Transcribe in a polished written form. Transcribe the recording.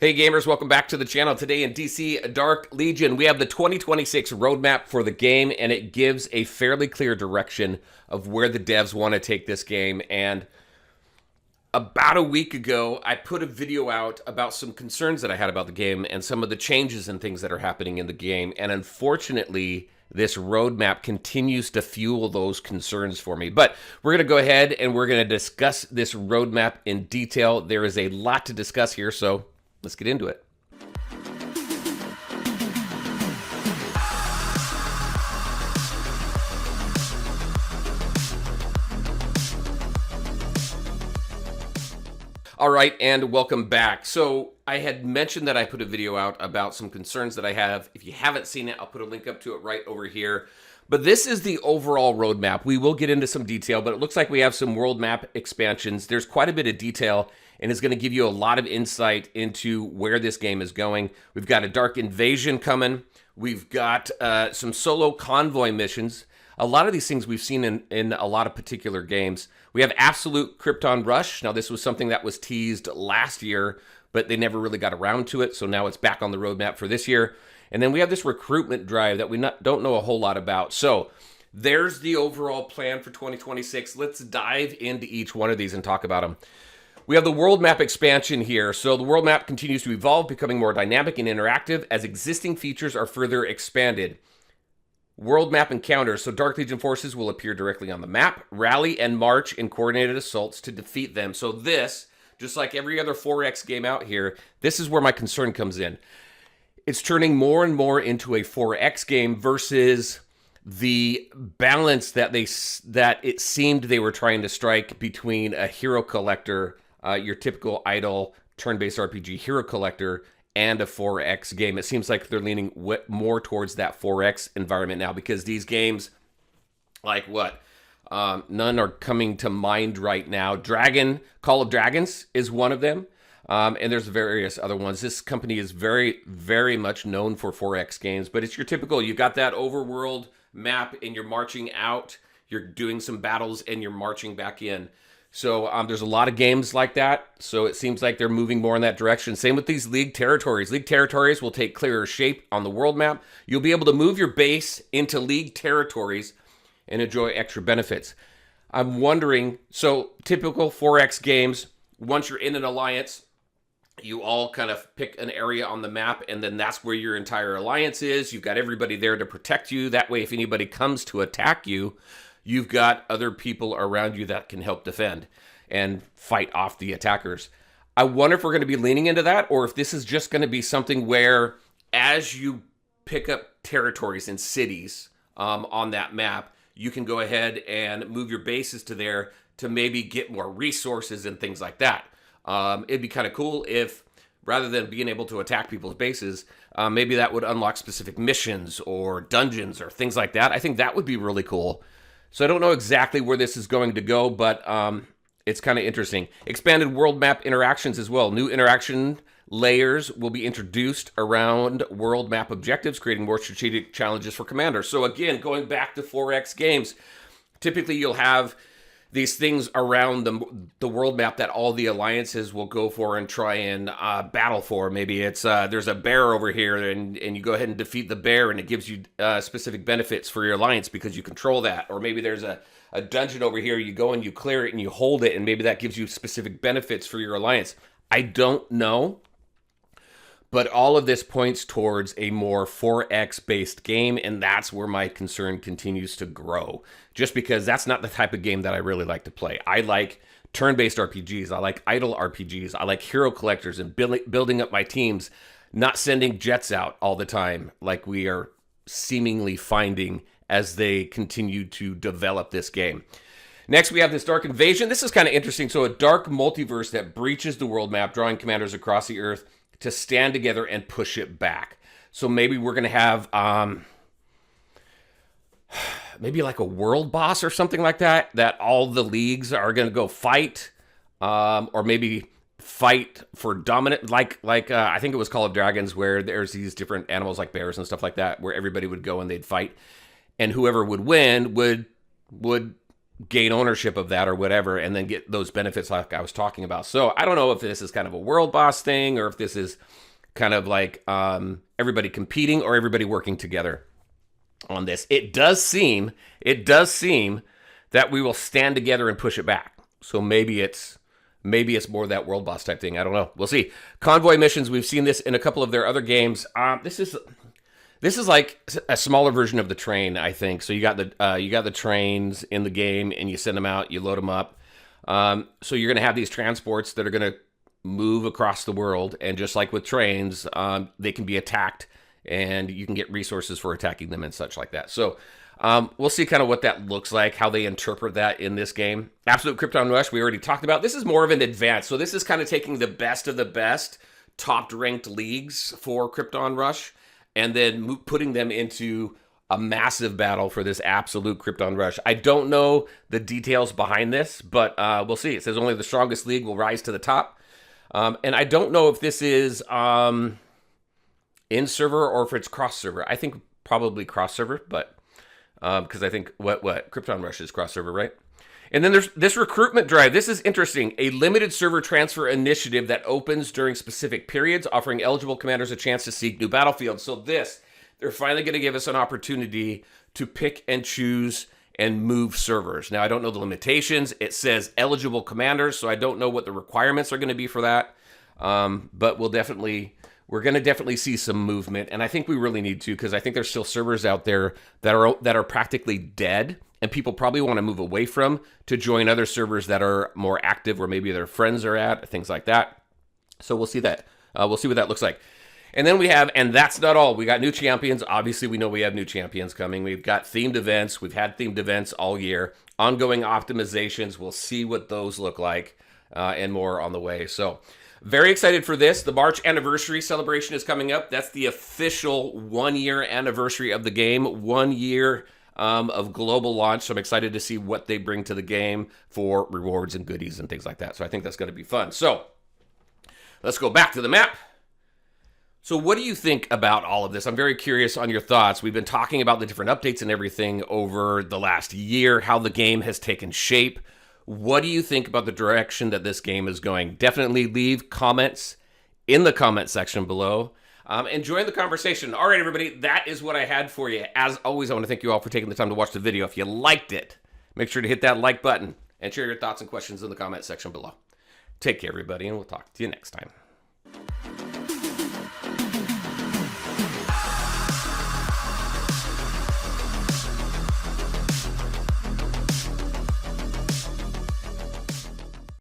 Hey gamers, welcome back to the channel. Today in DC Dark Legion, we have the 2026 roadmap for the game, and it gives a fairly clear direction of where the devs want to take this game. And about a week ago, I put a video out about some concerns that I had about the game and some of the changes and things that are happening in the game. And unfortunately, this roadmap continues to fuel those concerns for me. But we're going to go ahead and we're going to discuss this roadmap in detail. There is a lot to discuss here, so let's get into it. All right, and welcome back. So I had mentioned that I put a video out about some concerns that I have. If you haven't seen it, I'll put a link up to it right over here. But this is the overall roadmap. We will get into some detail, but it looks like we have some world map expansions. There's quite a bit of detail, and it's going to give you a lot of insight into where this game is going. We've got a dark invasion coming. We've got some solo convoy missions. A lot of these things we've seen in a lot of particular games. We have absolute Krypton rush. Now, this was something that was teased last year, but they never really got around to it. So now it's back on the roadmap for this year. And then we have this recruitment drive that we don't know a whole lot about. So there's the overall plan for 2026. Let's dive into each one of these and talk about them. We have the world map expansion here. So the world map continues to evolve, becoming more dynamic and interactive as existing features are further expanded. World map encounters. So Dark Legion forces will appear directly on the map, rally and march in coordinated assaults to defeat them. So this, just like every other 4X game out here, this is where my concern comes in. It's turning more and more into a 4X game versus the balance that it seemed they were trying to strike between a hero collector, your typical idle turn-based RPG hero collector, and a 4X game. It seems like they're leaning more towards that 4X environment now, because these games, like what? None are coming to mind right now. Call of Dragons is one of them. And there's various other ones. This company is very, very much known for 4X games, but it's your typical, you got that overworld map and you're marching out, you're doing some battles and you're marching back in. So there's a lot of games like that. So it seems like they're moving more in that direction. Same with these League territories. League territories will take clearer shape on the world map. You'll be able to move your base into League territories and enjoy extra benefits. I'm wondering, so typical 4X games, once you're in an alliance, you all kind of pick an area on the map, and then that's where your entire alliance is. You've got everybody there to protect you. That way, if anybody comes to attack you, you've got other people around you that can help defend and fight off the attackers. I wonder if we're going to be leaning into that, or if this is just going to be something where as you pick up territories and cities on that map, you can go ahead and move your bases to there to maybe get more resources and things like that. It'd be kind of cool if, rather than being able to attack people's bases, maybe that would unlock specific missions or dungeons or things like that. I think that would be really cool. So I don't know exactly where this is going to go, but it's kind of interesting. Expanded world map interactions as well. New interaction layers will be introduced around world map objectives, creating more strategic challenges for commanders. So again, going back to 4X games, typically you'll have these things around the world map that all the alliances will go for and try and battle for. Maybe it's there's a bear over here, and you go ahead and defeat the bear, and it gives you specific benefits for your alliance because you control that. Or maybe there's a dungeon over here, you go and you clear it and you hold it, and maybe that gives you specific benefits for your alliance. I don't know. But all of this points towards a more 4X based game, and that's where my concern continues to grow. Just because that's not the type of game that I really like to play. I like turn-based RPGs. I like idle RPGs. I like hero collectors and building up my teams, not sending jets out all the time like we are seemingly finding as they continue to develop this game. Next, we have this Dark Invasion. This is kind of interesting. So a dark multiverse that breaches the world map, drawing commanders across the earth to stand together and push it back. So maybe we're going to have maybe like a world boss or something like that all the leagues are going to go fight, or maybe fight for dominant, like I think it was Call of Dragons, where there's these different animals like bears and stuff like that, where everybody would go and they'd fight, and whoever would win would gain ownership of that or whatever, and then get those benefits like I was talking about. So I don't know if this is kind of a world boss thing, or if this is kind of like everybody competing or everybody working together on this. It does seem that we will stand together and push it back. So maybe it's more that world boss type thing. I don't know. We'll see. Convoy missions. We've seen this in a couple of their other games. This is like a smaller version of the train, I think. So you got the trains in the game, and you send them out, you load them up. So you're going to have these transports that are going to move across the world, and just like with trains, they can be attacked, and you can get resources for attacking them and such like that. So we'll see kind of what that looks like, how they interpret that in this game. Absolute Krypton Rush, we already talked about. This is more of an advance. So this is kind of taking the best of the best top-ranked leagues for Krypton Rush, and then putting them into a massive battle for this absolute Krypton Rush. I don't know the details behind this, but we'll see. It says only the strongest league will rise to the top. And I don't know if this is in-server or if it's cross-server. I think probably cross-server, but because I think what Krypton Rush is cross-server, right? And then there's this recruitment drive. This is interesting. A limited server transfer initiative that opens during specific periods, offering eligible commanders a chance to seek new battlefields. So they're finally going to give us an opportunity to pick and choose and move servers. Now, I don't know the limitations. It says eligible commanders, so I don't know what the requirements are going to be for that. But we're going to definitely see some movement, and I think we really need to, because I think there's still servers out there that are practically dead, and people probably want to move away from to join other servers that are more active, where maybe their friends are at, things like that. So we'll see that. We'll see what that looks like. And then we have, and that's not all. We got new champions. Obviously, we know we have new champions coming. We've got themed events. We've had themed events all year. Ongoing optimizations. We'll see what those look like, and more on the way. So very excited for this. The March anniversary celebration is coming up. That's the official 1-year anniversary of the game. 1 year of global launch. So I'm excited to see what they bring to the game for rewards and goodies and things like that. So I think that's going to be fun. So let's go back to the map. So what do you think about all of this? I'm very curious on your thoughts. We've been talking about the different updates and everything over the last year, how the game has taken shape. What do you think about the direction that this game is going? Definitely leave comments in the comment section below. And join the conversation. All right, everybody, that is what I had for you. As always, I want to thank you all for taking the time to watch the video. If you liked it, make sure to hit that like button and share your thoughts and questions in the comment section below. Take care, everybody, and we'll talk to you next time.